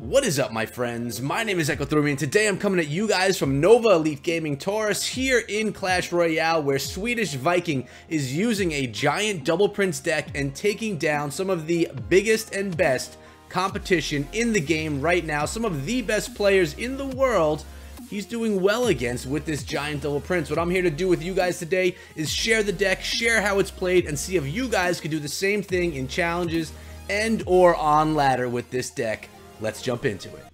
What is up, my friends? My name is Echo3, and today I'm coming at you guys from Nova Elite Gaming Taurus here in Clash Royale, where Swedish Viking is using a giant double prince deck and taking down some of the biggest and best competition in the game right now. Some of the best players in the world he's doing well against with this giant double prince. What I'm here to do with you guys today is share the deck, share how it's played, and see if you guys could do the same thing in challenges and or on ladder with this deck. Let's jump into it.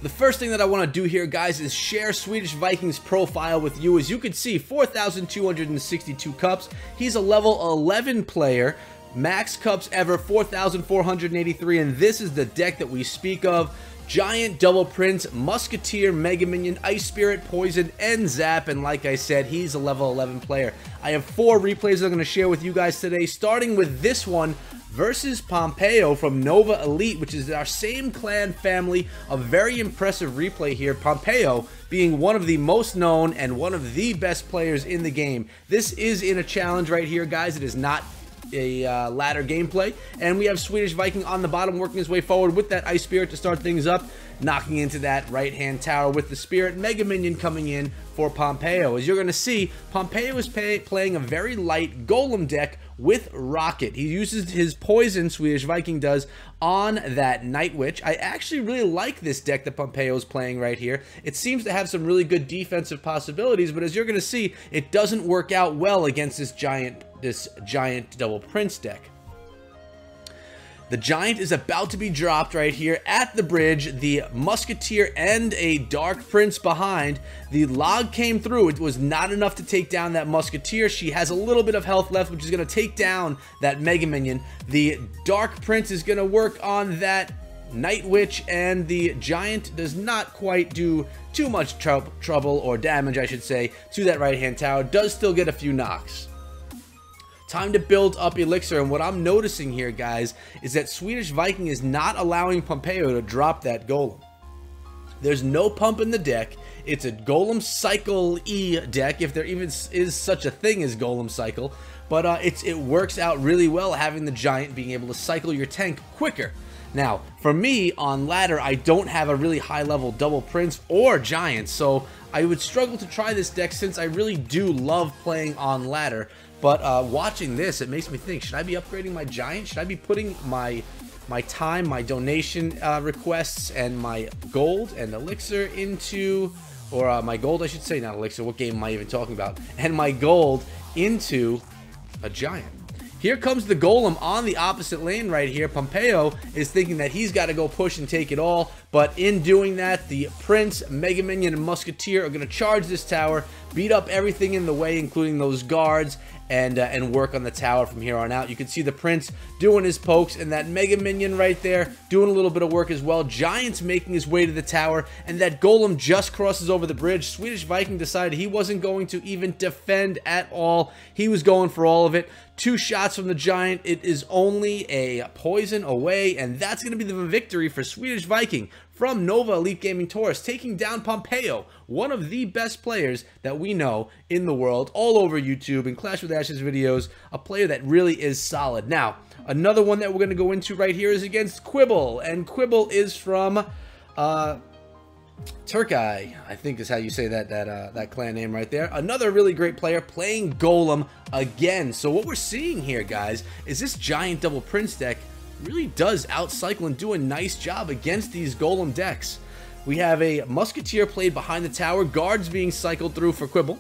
The first thing that I want to do here, guys, is share Swedish Viking's profile with you. As you can see, 4,262 cups. He's a level 11 player. Max cups ever, 4,483, and this is the deck that we speak of. Giant Double Prince, Musketeer, Mega Minion, Ice Spirit, Poison, and Zap, and like I said, he's a level 11 player. I have 4 replays I'm going to share with you guys today, starting with this one versus Pompeo from Nova Elite, which is our same clan family. A very impressive replay here. Pompeo being one of the most known and one of the best players in the game. This is in a challenge right here, guys. It is not a ladder gameplay, and we have Swedish Viking on the bottom working his way forward with that Ice Spirit to start things up, knocking into that right hand tower with the Spirit. Mega Minion coming in for Pompeo. As you're going to see, Pompeo is playing a very light Golem deck with Rocket. He uses his Poison, Swedish Viking does, on that Night Witch. I actually really like this deck that Pompeo is playing right here. It seems to have some really good defensive possibilities, but as you're going to see, it doesn't work out well against this giant double prince deck. The giant is about to be dropped right here at the bridge. The Musketeer and a Dark Prince behind. The log came through. It was not enough to take down that Musketeer. She has a little bit of health left, which is going to take down that Mega Minion. The Dark Prince is going to work on that Night Witch, and the giant does not quite do too much trouble or damage, I should say, to that right-hand tower. Does still get a few knocks. Time to build up Elixir, and what I'm noticing here, guys, is that Swedish Viking is not allowing Pompeo to drop that Golem. There's no pump in the deck. It's a Golem Cycle-E deck, if there even is such a thing as Golem Cycle, but it works out really well having the giant being able to cycle your tank quicker. Now, for me, on ladder, I don't have a really high-level double prince or giant, so I would struggle to try this deck since I really do love playing on ladder. But watching this, it makes me think, should I be upgrading my giant? Should I be putting my time, my donation requests, and my gold and elixir into, or my gold, I should say, not elixir, what game am I even talking about? And my gold into a giant. Here comes the Golem on the opposite lane right here. Pompeo is thinking that he's got to go push and take it all, but in doing that, the Prince, Mega Minion, and Musketeer are going to charge this tower, beat up everything in the way, including those guards, and work on the tower from here on out. You can see the Prince doing his pokes, and that Mega Minion right there doing a little bit of work as well. Giant's making his way to the tower, and that Golem just crosses over the bridge. Swedish Viking decided he wasn't going to even defend at all. He was going for all of it. 2 shots from the giant. It is only a poison away, and that's going to be the victory for Swedish Viking from Nova Elite Gaming Taurus, taking down Pompeo, one of the best players that we know in the world, all over YouTube and Clash with Ashes videos, a player that really is solid. Now, another one that we're going to go into right here is against Quibble, and Quibble is from Turkey, I think is how you say that clan name right there. Another really great player playing Golem again. So what we're seeing here, guys, is this giant double prince deck really does outcycle and do a nice job against these Golem decks. We have a Musketeer played behind the tower, guards being cycled through for Quibble.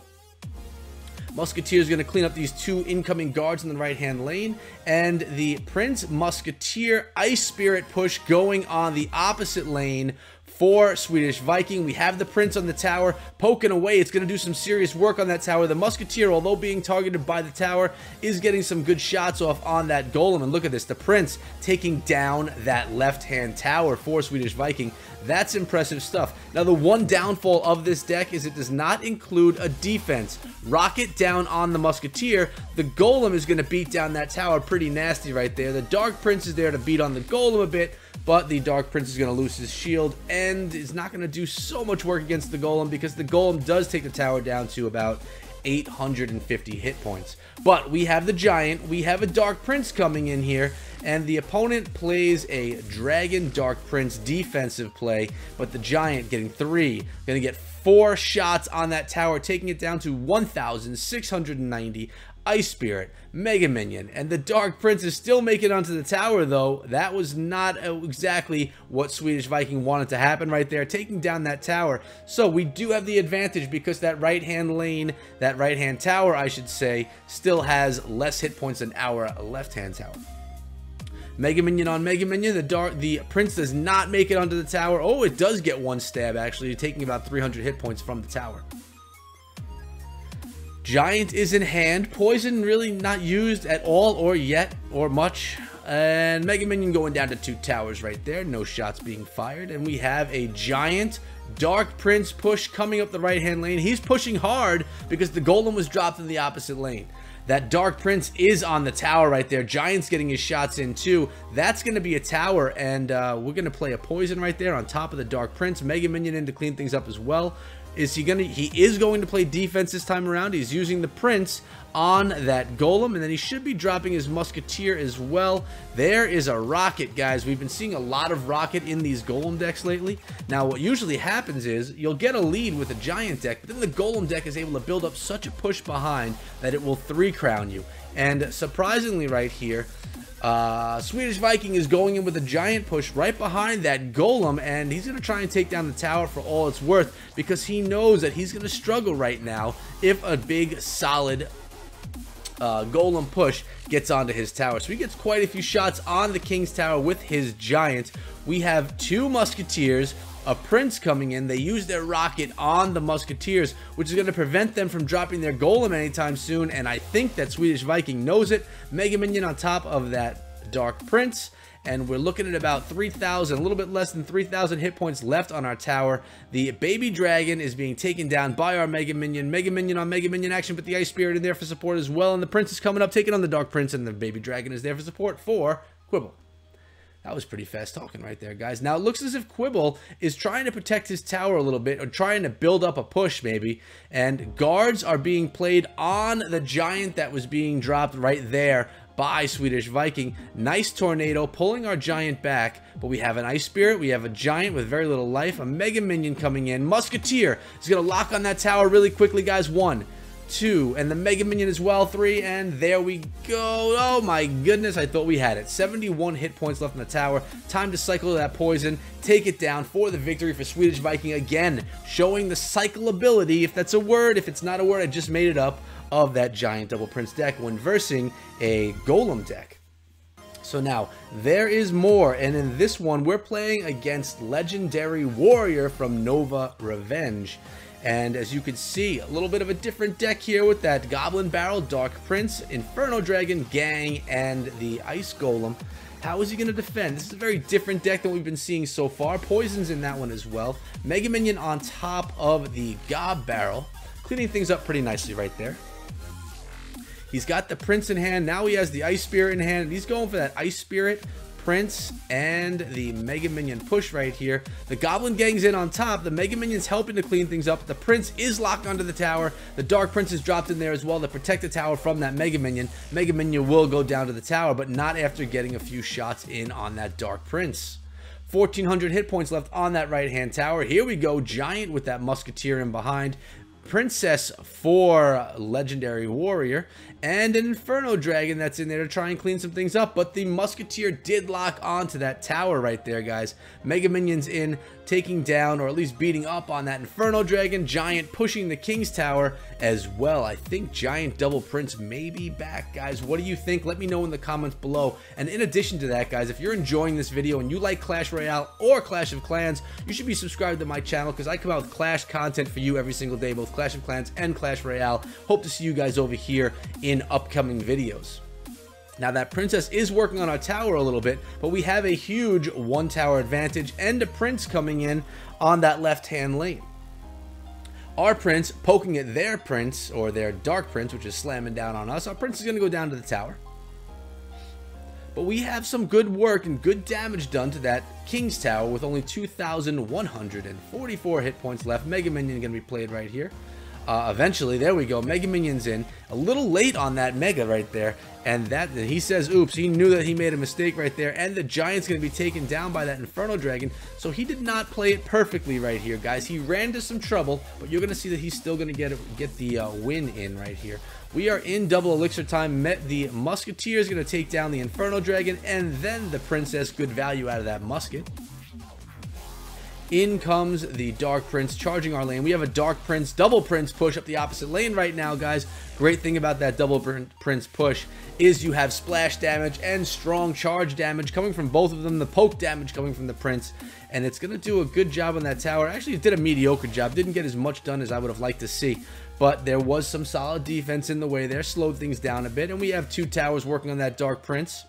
Musketeer is going to clean up these 2 incoming guards in the right-hand lane, and the Prince Musketeer Ice Spirit push going on the opposite lane for Swedish Viking. We have the Prince on the tower poking away. It's going to do some serious work on that tower. The Musketeer, although being targeted by the tower, is getting some good shots off on that Golem. And look at this, the Prince taking down that left-hand tower for Swedish Viking. That's impressive stuff. Now, the one downfall of this deck is it does not include a defense. Rocket down on the Musketeer. The Golem is going to beat down that tower pretty nasty right there. The Dark Prince is there to beat on the Golem a bit, but the Dark Prince is going to lose his shield and is not going to do so much work against the Golem because the Golem does take the tower down to about 850 hit points. But we have the Giant, we have a Dark Prince coming in here, and the opponent plays a Dragon Dark Prince defensive play, but the Giant getting 3, gonna get 4 shots on that tower, taking it down to 1,690. Ice Spirit, Mega Minion, and the Dark Prince is still making it onto the tower, though. That was not exactly what Swedish Viking wanted to happen right there, taking down that tower. So we do have the advantage because that right-hand lane, that right-hand tower, I should say, still has less hit points than our left-hand tower. Mega Minion on Mega Minion. The Prince does not make it onto the tower. Oh, it does get 1 stab, actually, taking about 300 hit points from the tower. Giant is in hand. Poison really not used at all or yet or much. And Mega Minion going down to 2 towers right there. No shots being fired. And we have a Giant Dark Prince push coming up the right-hand lane. He's pushing hard because the Golem was dropped in the opposite lane. That Dark Prince is on the tower right there. Giant's getting his shots in too. That's going to be a tower, and we're going to play a Poison right there on top of the Dark Prince. Mega Minion in to clean things up as well. He is going to play defense this time around. He's using the Prince on that Golem, and then he should be dropping his Musketeer as well. There is a Rocket, guys. We've been seeing a lot of Rocket in these Golem decks lately. Now, what usually happens is you'll get a lead with a Giant deck, but then the Golem deck is able to build up such a push behind that it will 3-crown you. And surprisingly right here, Swedish Viking is going in with a Giant push right behind that Golem, and he's going to try and take down the tower for all it's worth because he knows that he's going to struggle right now if a big, solid Golem push gets onto his tower. So he gets quite a few shots on the King's Tower with his Giant. We have 2 Musketeers, a Prince coming in. They use their Rocket on the Musketeers, which is going to prevent them from dropping their Golem anytime soon, and I think that Swedish Viking knows it. Mega Minion on top of that Dark Prince, and we're looking at about 3,000, a little bit less than 3,000 hit points left on our tower. The Baby Dragon is being taken down by our Mega Minion. Mega Minion on Mega Minion action, but the Ice Spirit in there for support as well, and the Prince is coming up, taking on the Dark Prince, and the Baby Dragon is there for support for Quibble. That was pretty fast talking right there, guys. Now, it looks as if Quibble is trying to protect his tower a little bit, or trying to build up a push, maybe. And guards are being played on the Giant that was being dropped right there by Swedish Viking. Nice Tornado, pulling our Giant back. But we have an Ice Spirit, we have a Giant with very little life, a Mega Minion coming in. Musketeer is going to lock on that tower really quickly, guys. 1, 2, and the Mega Minion as well, 3, and there we go. Oh my goodness, I thought we had it. 71 hit points left in the tower. Time to cycle that Poison, take it down for the victory for Swedish Viking, again showing the cycle ability, if that's a word. If it's not a word, I just made it up, of that Giant Double Prince deck when versing a Golem deck. So now, there is more, and in this one, we're playing against Legendary Warrior from Nova Revenge. And as you can see, a little bit of a different deck here with that Goblin Barrel, Dark Prince, Inferno Dragon, Gang, and the Ice Golem. How is he going to defend? This is a very different deck than we've been seeing so far. Poison's in that one as well. Mega Minion on top of the Gob Barrel, cleaning things up pretty nicely right there. He's got the Prince in hand. Now he has the Ice Spirit in hand. He's going for that Ice Spirit, Prince, and the Mega Minion push right here. The Goblin Gang's in on top. The Mega Minion's helping to clean things up. The Prince is locked onto the tower. The Dark Prince is dropped in there as well to protect the tower from that Mega Minion. Mega Minion will go down to the tower, but not after getting a few shots in on that Dark Prince. 1,400 hit points left on that right-hand tower. Here we go. Giant with that Musketeer in behind. Princess for Legendary Warrior, and an Inferno Dragon that's in there to try and clean some things up, but the Musketeer did lock onto that tower right there, guys. Mega Minions in, taking down, or at least beating up on that Inferno Dragon. Giant pushing the King's Tower as well. I think Giant Double Prince may be back, guys. What do you think? Let me know in the comments below. And in addition to that, guys, if you're enjoying this video and you like Clash Royale or Clash of Clans, you should be subscribed to my channel because I come out with Clash content for you every single day, both Clash of Clans and Clash Royale. Hope to see you guys over here in upcoming videos. Now, that Princess is working on our tower a little bit, but we have a huge 1-tower advantage and a Prince coming in on that left-hand lane. Our Prince poking at their Prince, or their Dark Prince, which is slamming down on us. Our Prince is going to go down to the tower. But we have some good work and good damage done to that King's Tower with only 2,144 hit points left. Mega Minion going to be played right here. eventually. There we go. Mega Minions in. A little late on that Mega right there. And that he says, oops, he knew that he made a mistake right there. And the Giant's going to be taken down by that Inferno Dragon. So he did not play it perfectly right here, guys. He ran into some trouble, but you're going to see that he's still going to get the win in right here. We are in double elixir time. The Musketeer is going to take down the Inferno Dragon, and then the Princess. Good value out of that musket. In comes the Dark Prince charging our lane. We have a Dark Prince, double Prince push up the opposite lane right now, guys. Great thing about that double Prince push is you have splash damage and strong charge damage coming from both of them. The poke damage coming from the Prince. And it's going to do a good job on that tower. Actually, it did a mediocre job. Didn't get as much done as I would have liked to see. But there was some solid defense in the way there. Slowed things down a bit. And we have 2 towers working on that Dark Prince.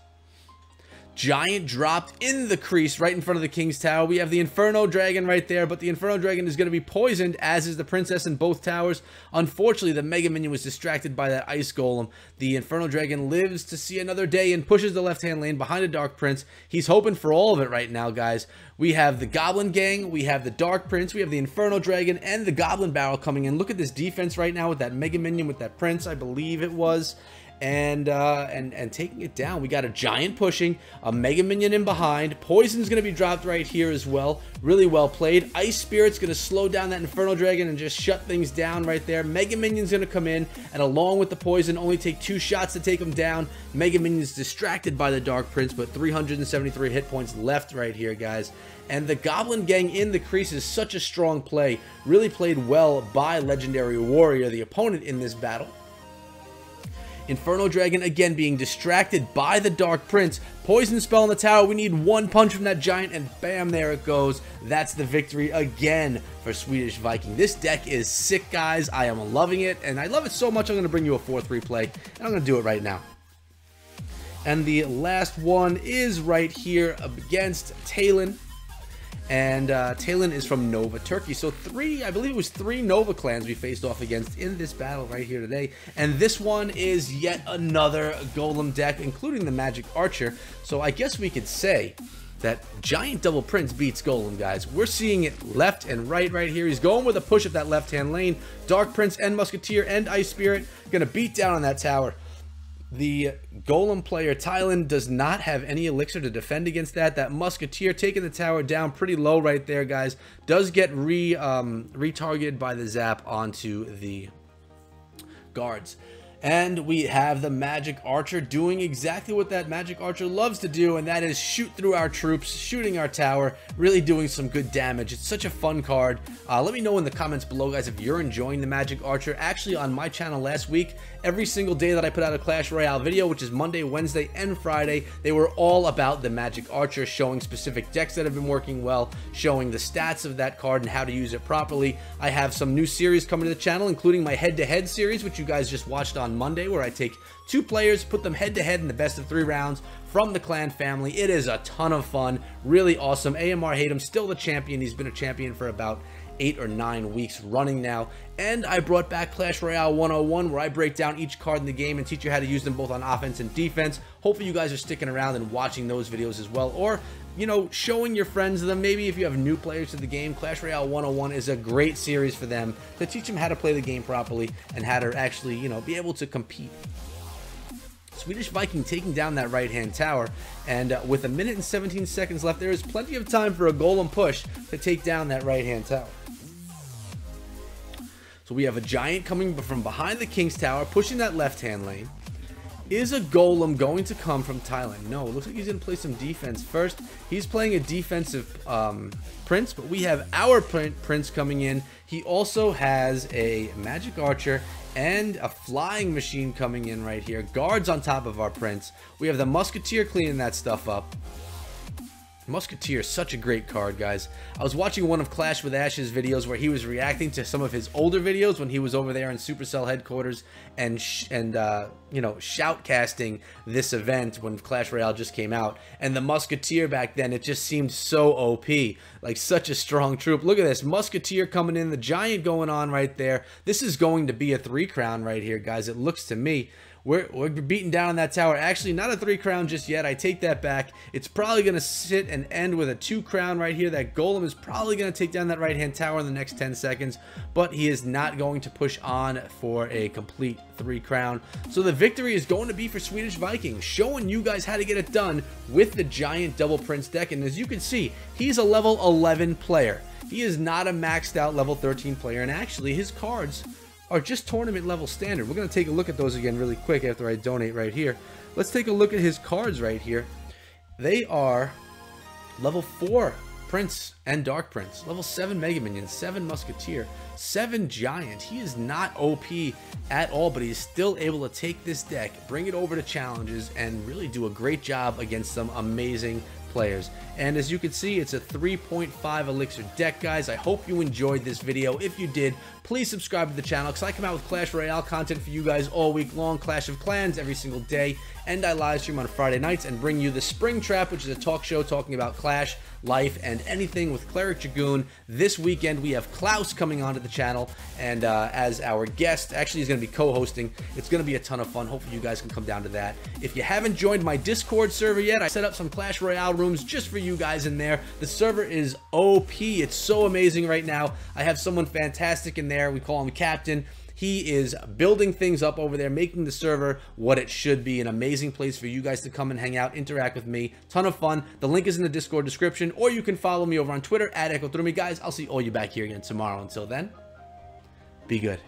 Giant dropped in the crease right in front of the King's Tower. We have the Inferno Dragon right there, but the Inferno Dragon is going to be poisoned, as is the Princess in both towers. Unfortunately, the Mega Minion was distracted by that Ice Golem. The Inferno Dragon lives to see another day and pushes the left-hand lane behind the Dark Prince. He's hoping for all of it right now, guys. We have the Goblin Gang, we have the Dark Prince, we have the Inferno Dragon, and the Goblin Barrel coming in. Look at this defense right now with that Mega Minion, with that Prince, I believe it was. And taking it down. We got a Giant pushing, a Mega Minion in behind. Poison's going to be dropped right here as well. Really well played. Ice Spirit's going to slow down that Inferno Dragon and just shut things down right there. Mega Minion's going to come in, and along with the poison, only take 2 shots to take him down. Mega Minion's distracted by the Dark Prince, but 373 hit points left right here, guys. And the Goblin Gang in the crease is such a strong play. Really played well by Legendary Warrior, the opponent in this battle. Inferno Dragon again being distracted by the Dark Prince. Poison spell on the tower. We need 1 punch from that Giant, and bam, there it goes. That's the victory again for Swedish Viking. This deck is sick, guys. I am loving it, and I love it so much I'm going to bring you a 4th replay, and I'm going to do it right now. And the last one is right here against Talon. And Talon is from Nova, Turkey. So I believe it was 3 Nova clans we faced off against in this battle right here today. And this one is yet another Golem deck, including the Magic Archer. So I guess we could say that Giant Double Prince beats Golem, guys. We're seeing it left and right here. He's going with a push of that left-hand lane. Dark Prince and Musketeer and Ice Spirit gonna beat down on that tower. The Golem player, Tylan, does not have any elixir to defend against that. That Musketeer taking the tower down pretty low right there, guys. Does get retargeted by the zap onto the guards. And we have the Magic Archer doing exactly what that Magic Archer loves to do, and that is shoot through our troops, shooting our tower, really doing some good damage. It's such a fun card. Let me know in the comments below, guys, if you're enjoying the Magic Archer. Actually, on my channel last week, every single day that I put out a Clash Royale video, which is Monday, Wednesday, and Friday, they were all about the Magic Archer, showing specific decks that have been working well, showing the stats of that card and how to use it properly. I have some new series coming to the channel, including my head-to-head series, which you guys just watched on Monday, where I take 2 players, put them head-to-head in the best of 3 rounds from the clan family. It is a ton of fun, really awesome. AMR Hatem, still the champion. He's been a champion for about 8 or 9 weeks running now. And I brought back Clash Royale 101, where I break down each card in the game and teach you how to use them both on offense and defense. Hopefully you guys are sticking around and watching those videos as well, or, you know, showing your friends them. Maybe if you have new players to the game, Clash Royale 101 is a great series for them to teach them how to play the game properly and how to actually, you know, be able to compete. Swedish Viking taking down that right-hand tower, and with 1 minute and 17 seconds left, there is plenty of time for a Golem push to take down that right-hand tower. So we have a Giant coming from behind the King's Tower, pushing that left-hand lane. Is a Golem going to come from Thailand? No, it looks like he's going to play some defense first. He's playing a defensive Prince, but we have our Prince coming in. He also has a Magic Archer and a Flying Machine coming in right here. Guards on top of our Prince. We have the Musketeer cleaning that stuff up. Musketeer is such a great card, guys. I was watching one of Clash with Ash's videos where he was reacting to some of his older videos when he was over there in Supercell headquarters and you know, shoutcasting this event when Clash Royale just came out. And the Musketeer back then, it just seemed so OP, like such a strong troop. Look at this, Musketeer coming in, the Giant going on right there. This is going to be a 3 crown right here, guys. It looks to me. we're beating down on that tower. Actually, not a 3 crown just yet. I take that back. It's probably going to sit and end with a 2 crown right here. That golem is probably going to take down that right-hand tower in the next 10 seconds, but he is not going to push on for a complete 3 crown. So the victory is going to be for Swedish Vikings, showing you guys how to get it done with the giant double prince deck. And as you can see, he's a level 11 player. He is not a maxed out level 13 player, and actually his cards are just tournament level standard. We're going to take a look at those again really quick after I donate right here. Let's take a look at his cards right here. They are level 4 Prince and Dark Prince, level 7 Mega Minion, 7 Musketeer, 7 Giant. He is not OP at all, but he's still able to take this deck, bring it over to challenges, and really do a great job against some amazing players. And as you can see, it's a 3.5 elixir deck, guys. I hope you enjoyed this video. If you did, please subscribe to the channel, because I come out with Clash Royale content for you guys all week long, Clash of Clans every single day, and I live stream on Friday nights and bring you the Spring Trap, which is a talk show talking about Clash, life, and anything with Cleric Dragoon. This weekend we have Klaus coming onto the channel, and as our guest. Actually, he's going to be co-hosting. It's going to be a ton of fun. Hopefully you guys can come down to that. If you haven't joined my Discord server yet, I set up some Clash Royale rooms just for you guys in there. The server is OP. It's so amazing right now. I have someone fantastic in there. We call him Captain. He is building things up over there, making the server what it should be. An amazing place for you guys to come and hang out, interact with me. Ton of fun. The link is in the Discord description, or you can follow me over on Twitter at EchoThroughMe. Guys, I'll see all you back here again tomorrow. Until then, be good.